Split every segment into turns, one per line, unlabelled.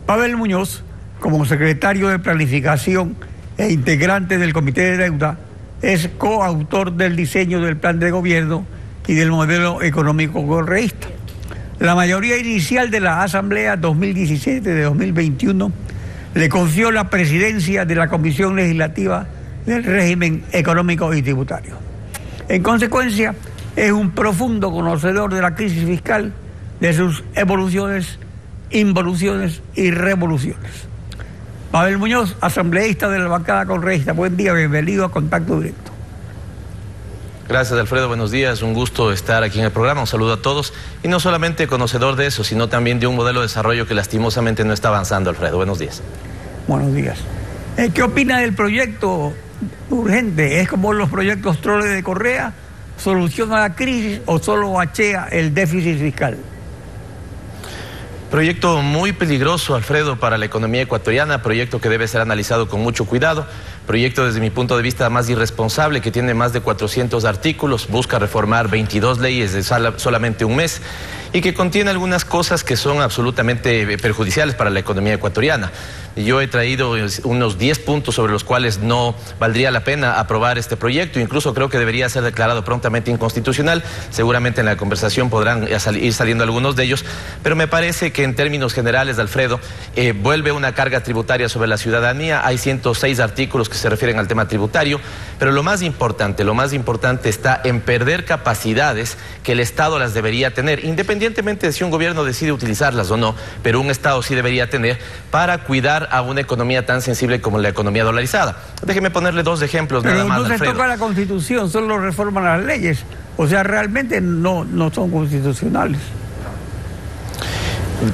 Pavel Muñoz, como secretario de Planificación e integrante del Comité de Deuda, es coautor del diseño del plan de gobierno y del modelo económico correísta. La mayoría inicial de la Asamblea 2017 de 2021 le confió la presidencia de la Comisión Legislativa del Régimen Económico y Tributario. En consecuencia, es un profundo conocedor de la crisis fiscal, de sus evoluciones, involuciones y revoluciones. Pavel Muñoz, asambleísta de la bancada correísta. Buen día, bienvenido a Contacto Directo.
Gracias, Alfredo, buenos días, un gusto estar aquí en el programa, un saludo a todos, y no solamente conocedor de eso, sino también de un modelo de desarrollo que lastimosamente no está avanzando, Alfredo. Buenos días.
Buenos días. ¿Qué opina del proyecto urgente? ¿Es como los proyectos Trole de Correa? ¿Soluciona la crisis o solo bachea el déficit fiscal?
Proyecto muy peligroso, Alfredo, para la economía ecuatoriana, proyecto que debe ser analizado con mucho cuidado, proyecto desde mi punto de vista más irresponsable, que tiene más de 400 artículos, busca reformar 22 leyes de solamente un mes y que contiene algunas cosas que son absolutamente perjudiciales para la economía ecuatoriana. Yo he traído unos 10 puntos sobre los cuales no valdría la pena aprobar este proyecto, incluso creo que debería ser declarado prontamente inconstitucional. Seguramente en la conversación podrán ir saliendo algunos de ellos, pero me parece que en términos generales, Alfredo, vuelve una carga tributaria sobre la ciudadanía. Hay 106 artículos que se refieren al tema tributario, pero lo más importante está en perder capacidades que el Estado las debería tener, independientemente de si un gobierno decide utilizarlas o no, pero un Estado sí debería tener para cuidar a una economía tan sensible como la economía dolarizada. Déjeme ponerle dos ejemplos nada más,
Pero no se toca la Constitución, solo reforman las leyes. O sea, realmente no son constitucionales.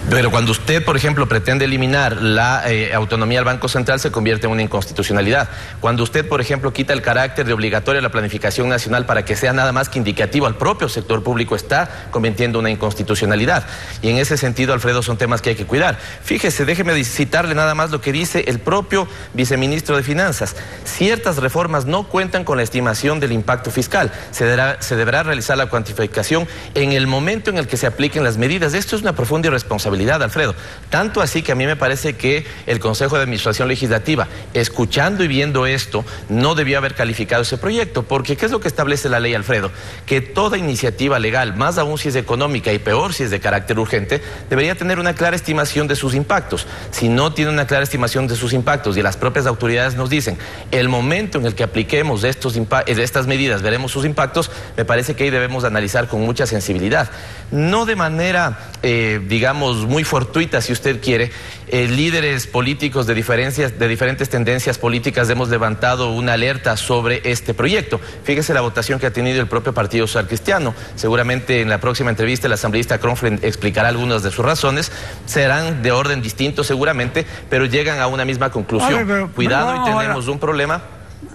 Pero cuando usted, por ejemplo, pretende eliminar la autonomía del Banco Central, se convierte en una inconstitucionalidad. Cuando usted, por ejemplo, quita el carácter de obligatoria a la planificación nacional para que sea nada más que indicativo al propio sector público, está cometiendo una inconstitucionalidad. Y en ese sentido, Alfredo, son temas que hay que cuidar. Fíjese, déjeme citarle nada más lo que dice el propio viceministro de Finanzas. Ciertas reformas no cuentan con la estimación del impacto fiscal. Se deberá realizar la cuantificación en el momento en el que se apliquen las medidas. Esto es una profunda irresponsabilidad, Alfredo. Tanto así que a mí me parece que el Consejo de Administración Legislativa, escuchando y viendo esto, no debió haber calificado ese proyecto, porque ¿qué es lo que establece la ley, Alfredo? Que toda iniciativa legal, más aún si es económica y peor si es de carácter urgente, debería tener una clara estimación de sus impactos. Si no tiene una clara estimación de sus impactos y las propias autoridades nos dicen el momento en el que apliquemos estas medidas veremos sus impactos, me parece que ahí debemos analizar con mucha sensibilidad. No de manera, digamos, muy fortuita, si usted quiere, líderes políticos de diferentes tendencias políticas hemos levantado una alerta sobre este proyecto. Fíjese la votación que ha tenido el propio Partido Social Cristiano. Seguramente en la próxima entrevista el asambleísta Kronfeld explicará algunas de sus razones. Serán de orden distinto seguramente, pero llegan a una misma conclusión. Cuidado, y tenemos un problema.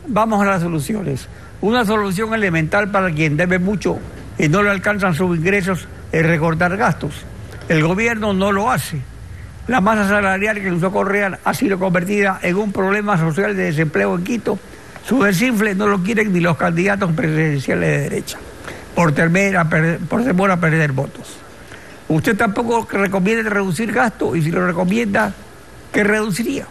Vamos a las soluciones. Una solución elemental para quien debe mucho y no le alcanzan sus ingresos es recortar gastos. El gobierno no lo hace. La masa salarial que usó Correa ha sido convertida en un problema social de desempleo en Quito. Su desinfle no lo quieren ni los candidatos presidenciales de derecha, por temor a perder votos. Usted tampoco recomienda reducir gastos, y si lo recomienda, ¿qué reduciría?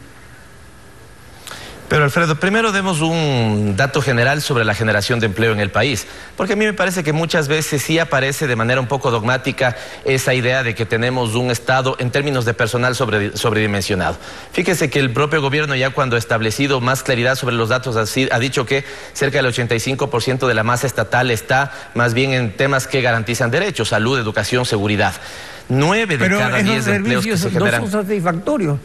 Pero, Alfredo, primero demos un dato general sobre la generación de empleo en el país, porque a mí me parece que muchas veces sí aparece de manera un poco dogmática esa idea de que tenemos un Estado en términos de personal sobredimensionado. Fíjese que el propio gobierno, ya cuando ha establecido más claridad sobre los datos, ha dicho que cerca del 85% de la masa estatal está más bien en temas que garantizan derechos: salud, educación, seguridad. 9 de cada 10 empleos que se generan
no son satisfactorios.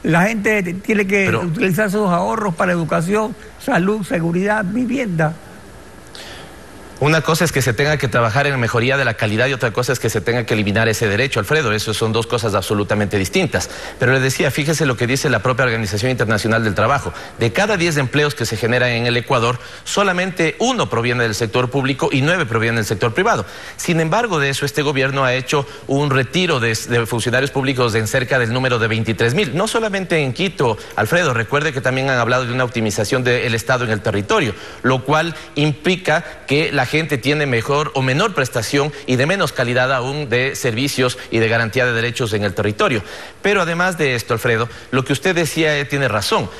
La gente tiene que utilizar sus ahorros para educación, salud, seguridad, vivienda.
Una cosa es que se tenga que trabajar en la mejoría de la calidad y otra cosa es que se tenga que eliminar ese derecho, Alfredo. Eso son dos cosas absolutamente distintas. Pero le decía, fíjese lo que dice la propia Organización Internacional del Trabajo. De cada 10 empleos que se generan en el Ecuador, solamente 1 proviene del sector público y 9 provienen del sector privado. Sin embargo, de eso, este gobierno ha hecho un retiro de funcionarios públicos en cerca del número de 23,000. No solamente en Quito, Alfredo, recuerde que también han hablado de una optimización del Estado en el territorio, lo cual implica que la gente tiene mejor o menor prestación y de menos calidad aún de servicios y de garantía de derechos en el territorio. Pero además de esto, Alfredo, lo que usted decía tiene razón.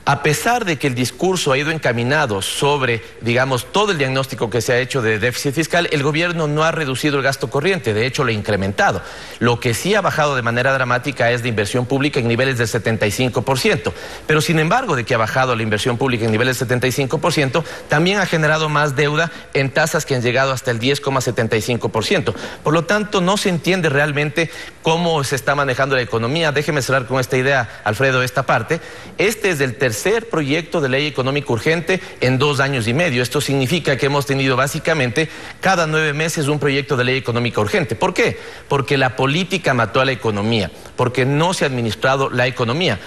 A pesar de que el discurso ha ido encaminado sobre, digamos, todo el diagnóstico que se ha hecho de déficit fiscal, el gobierno no ha reducido el gasto corriente, de hecho lo ha incrementado. Lo que sí ha bajado de manera dramática es de inversión pública en niveles del 75%. Pero sin embargo, de que ha bajado la inversión pública en niveles del 75%, también ha generado más deuda en tasas que han llegado hasta el 10,75%. Por lo tanto, no se entiende realmente cómo se está manejando la economía. Déjeme cerrar con esta idea, Alfredo, esta parte. Este es el tercer proyecto de ley económica urgente en 2 años y medio. Esto significa que hemos tenido básicamente cada 9 meses un proyecto de ley económica urgente. ¿Por qué? Porque la política mató a la economía, porque no se ha administrado la economía.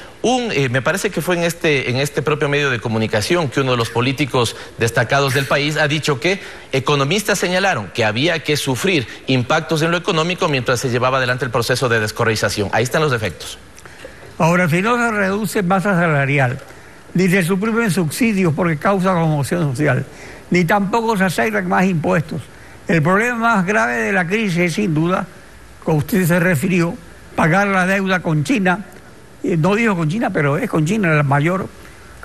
Me parece que fue en este propio medio de comunicación que uno de los políticos destacados del país ha dicho que economistas señalaron que había que sufrir impactos en lo económico mientras se llevaba adelante el proceso de descorreización. Ahí están los efectos.
Ahora, si no se reduce masa salarial, ni se suprimen subsidios porque causa conmoción social, ni tampoco se asignan más impuestos. El problema más grave de la crisis es, sin duda, como usted se refirió, pagar la deuda con China. No dijo con China, pero es con China la mayor,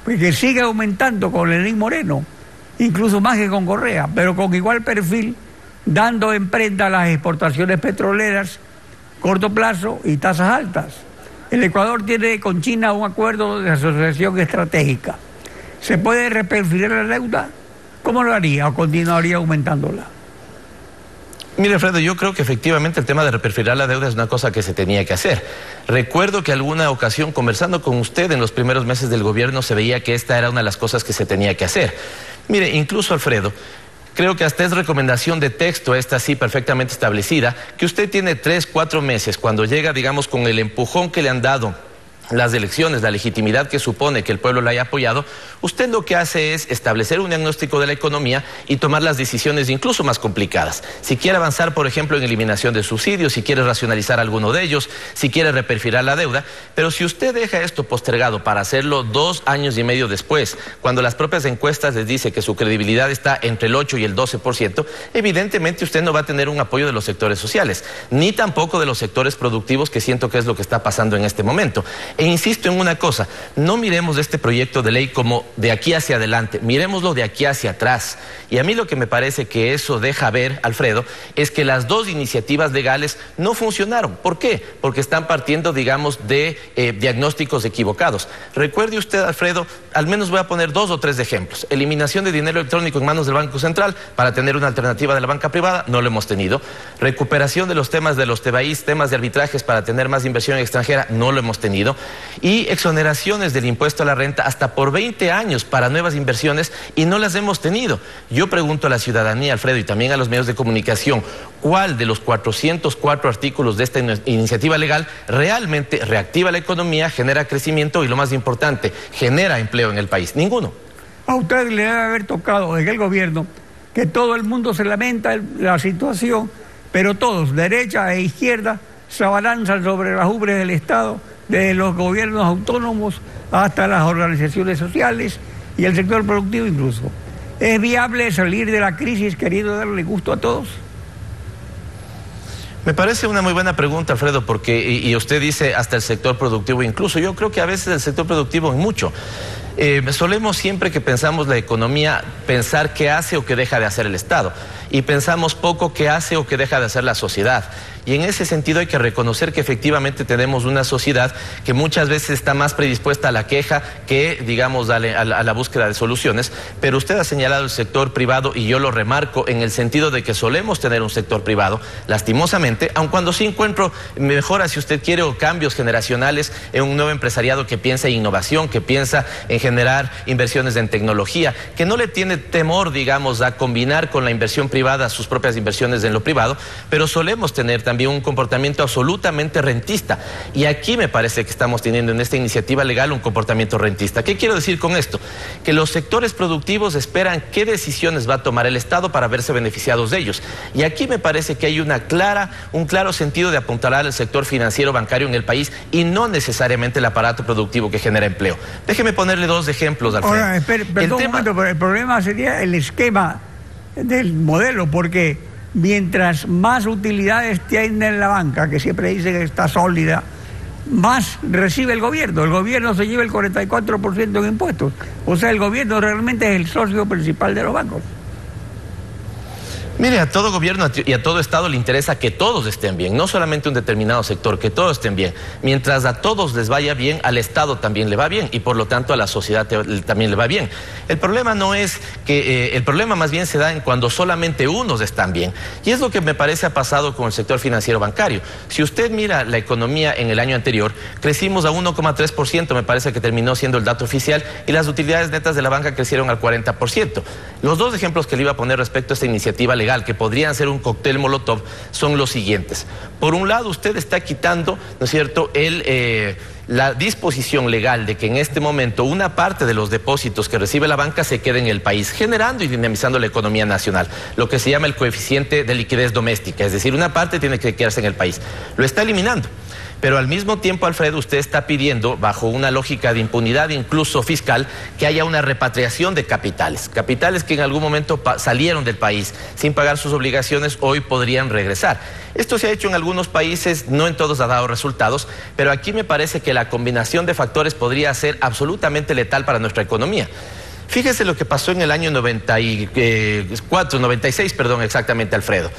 porque sigue aumentando con Lenín Moreno, incluso más que con Correa, pero con igual perfil, dando en prenda las exportaciones petroleras, corto plazo y tasas altas. El Ecuador tiene con China un acuerdo de asociación estratégica. ¿Se puede reperfilar la deuda? ¿Cómo lo haría o continuaría aumentándola?
Mire, Alfredo, yo creo que efectivamente el tema de reperfilar la deuda es una cosa que se tenía que hacer. Recuerdo que alguna ocasión, conversando con usted en los primeros meses del gobierno, se veía que esta era una de las cosas que se tenía que hacer. Mire, incluso, Alfredo, creo que hasta es recomendación de texto, esta sí perfectamente establecida, que usted tiene 3, 4 meses, cuando llega, digamos, con el empujón que le han dado las elecciones, la legitimidad que supone que el pueblo la haya apoyado, usted lo que hace es establecer un diagnóstico de la economía y tomar las decisiones incluso más complicadas. Si quiere avanzar, por ejemplo, en eliminación de subsidios, si quiere racionalizar alguno de ellos, si quiere reperfilar la deuda, pero si usted deja esto postergado para hacerlo 2 años y medio después, cuando las propias encuestas les dice que su credibilidad está entre el 8 y el 12%, evidentemente usted no va a tener un apoyo de los sectores sociales, ni tampoco de los sectores productivos, que siento que es lo que está pasando en este momento. E insisto en una cosa, no miremos este proyecto de ley como de aquí hacia adelante, miremoslo de aquí hacia atrás. Y a mí lo que me parece que eso deja ver, Alfredo, es que las 2 iniciativas legales no funcionaron. ¿Por qué? Porque están partiendo, digamos, de diagnósticos equivocados. Recuerde usted, Alfredo, al menos voy a poner 2 o 3 ejemplos. Eliminación de dinero electrónico en manos del Banco Central para tener una alternativa de la banca privada, no lo hemos tenido. Recuperación de los temas de los TBAIs, temas de arbitrajes para tener más inversión extranjera, no lo hemos tenido. Y exoneraciones del impuesto a la renta hasta por 20 años para nuevas inversiones y no las hemos tenido. Yo pregunto a la ciudadanía, Alfredo, y también a los medios de comunicación, ¿cuál de los 404 artículos de esta iniciativa legal realmente reactiva la economía, genera crecimiento y, lo más importante, genera empleo en el país? Ninguno.
A usted le debe haber tocado en el gobierno que todo el mundo se lamenta la situación, pero todos, derecha e izquierda, se abalanzan sobre las ubres del Estado, de los gobiernos autónomos hasta las organizaciones sociales y el sector productivo incluso. ¿Es viable salir de la crisis queriendo darle gusto a todos?
Me parece una muy buena pregunta, Alfredo, porque, y usted dice hasta el sector productivo incluso, yo creo que a veces el sector productivo en mucho. Solemos siempre que pensamos la economía pensar qué hace o qué deja de hacer el Estado y pensamos poco qué hace o qué deja de hacer la sociedad. Y en ese sentido hay que reconocer que efectivamente tenemos una sociedad que muchas veces está más predispuesta a la queja que, digamos, a la búsqueda de soluciones. Pero usted ha señalado el sector privado y yo lo remarco en el sentido de que solemos tener un sector privado, lastimosamente, aun cuando sí encuentro mejoras, si usted quiere, o cambios generacionales en un nuevo empresariado que piensa en innovación, que piensa en generar inversiones en tecnología, que no le tiene temor, digamos, a combinar con la inversión privada sus propias inversiones en lo privado, pero solemos tener también un comportamiento absolutamente rentista. Y aquí me parece que estamos teniendo en esta iniciativa legal un comportamiento rentista. ¿Qué quiero decir con esto? Que los sectores productivos esperan qué decisiones va a tomar el Estado para verse beneficiados de ellos. Y aquí me parece que hay un claro sentido de apuntalar al sector financiero bancario en el país y no necesariamente el aparato productivo que genera empleo. Déjeme ponerle 2 ejemplos, Alfredo.
Ahora, perdón un momento, pero el problema sería el esquema del modelo, porque mientras más utilidades tiene la banca, que siempre dice que está sólida, más recibe el gobierno. El gobierno se lleva el 44% en impuestos. O sea, el gobierno realmente es el socio principal de los bancos.
Mire, a todo gobierno y a todo Estado le interesa que todos estén bien, no solamente un determinado sector, que todos estén bien. Mientras a todos les vaya bien, al Estado también le va bien y por lo tanto a la sociedad también le va bien. El problema no es que, el problema más bien se da en cuando solamente unos están bien. Y es lo que me parece ha pasado con el sector financiero bancario. Si usted mira la economía en el año anterior, crecimos a 1,3%, me parece que terminó siendo el dato oficial, y las utilidades netas de la banca crecieron al 40%. Los dos ejemplos que le iba a poner respecto a esta iniciativa legal, que podrían ser un cóctel molotov, son los siguientes. Por un lado, usted está quitando, ¿no es cierto?, la disposición legal de que en este momento una parte de los depósitos que recibe la banca se quede en el país, generando y dinamizando la economía nacional, lo que se llama el coeficiente de liquidez doméstica, es decir, una parte tiene que quedarse en el país. Lo está eliminando. Pero al mismo tiempo, Alfredo, usted está pidiendo, bajo una lógica de impunidad incluso fiscal, que haya una repatriación de capitales. Capitales que en algún momento salieron del país sin pagar sus obligaciones, hoy podrían regresar. Esto se ha hecho en algunos países, no en todos ha dado resultados, pero aquí me parece que la combinación de factores podría ser absolutamente letal para nuestra economía. Fíjese lo que pasó en el año 96, exactamente, Alfredo.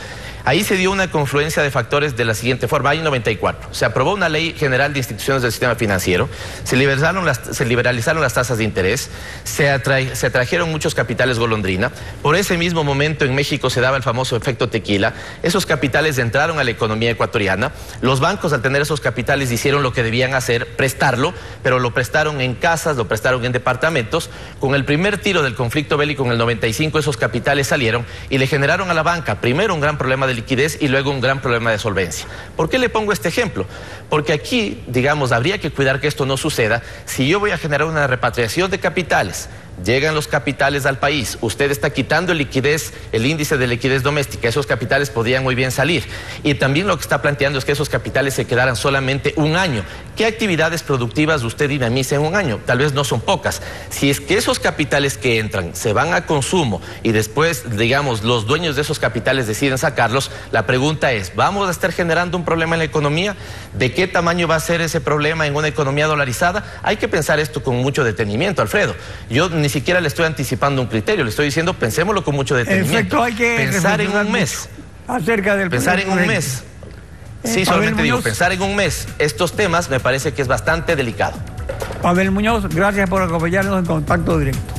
Ahí se dio una confluencia de factores de la siguiente forma. Año 94, se aprobó una ley general de instituciones del sistema financiero, se liberalizaron las tasas de interés, se atrajeron muchos capitales golondrina. Por ese mismo momento en México se daba el famoso efecto tequila. Esos capitales entraron a la economía ecuatoriana. Los bancos, al tener esos capitales, hicieron lo que debían hacer, prestarlo, pero lo prestaron en casas, lo prestaron en departamentos. Con el primer tiro del conflicto bélico en el 95, esos capitales salieron y le generaron a la banca primero un gran problema de liquidez y luego un gran problema de solvencia. ¿Por qué le pongo este ejemplo? Porque aquí, digamos, habría que cuidar que esto no suceda. Si yo voy a generar una repatriación de capitales, llegan los capitales al país, usted está quitando el índice de liquidez doméstica, esos capitales podrían muy bien salir. Y también lo que está planteando es que esos capitales se quedaran solamente un año. ¿Qué actividades productivas usted dinamiza en un año? Tal vez no son pocas. Si es que esos capitales que entran se van a consumo y después, digamos, los dueños de esos capitales deciden sacarlos, la pregunta es, ¿vamos a estar generando un problema en la economía? ¿De qué tamaño va a ser ese problema en una economía dolarizada? Hay que pensar esto con mucho detenimiento, Alfredo. Yo ni siquiera le estoy anticipando un criterio, le estoy diciendo, pensémoslo con mucho detenimiento.
Hay que
pensar en un mes.
Acerca del
pensar en un mes. Sí, solamente digo, pensar en un mes estos temas me parece que es bastante delicado.
Pavel Muñoz, gracias por acompañarnos en Contacto Directo.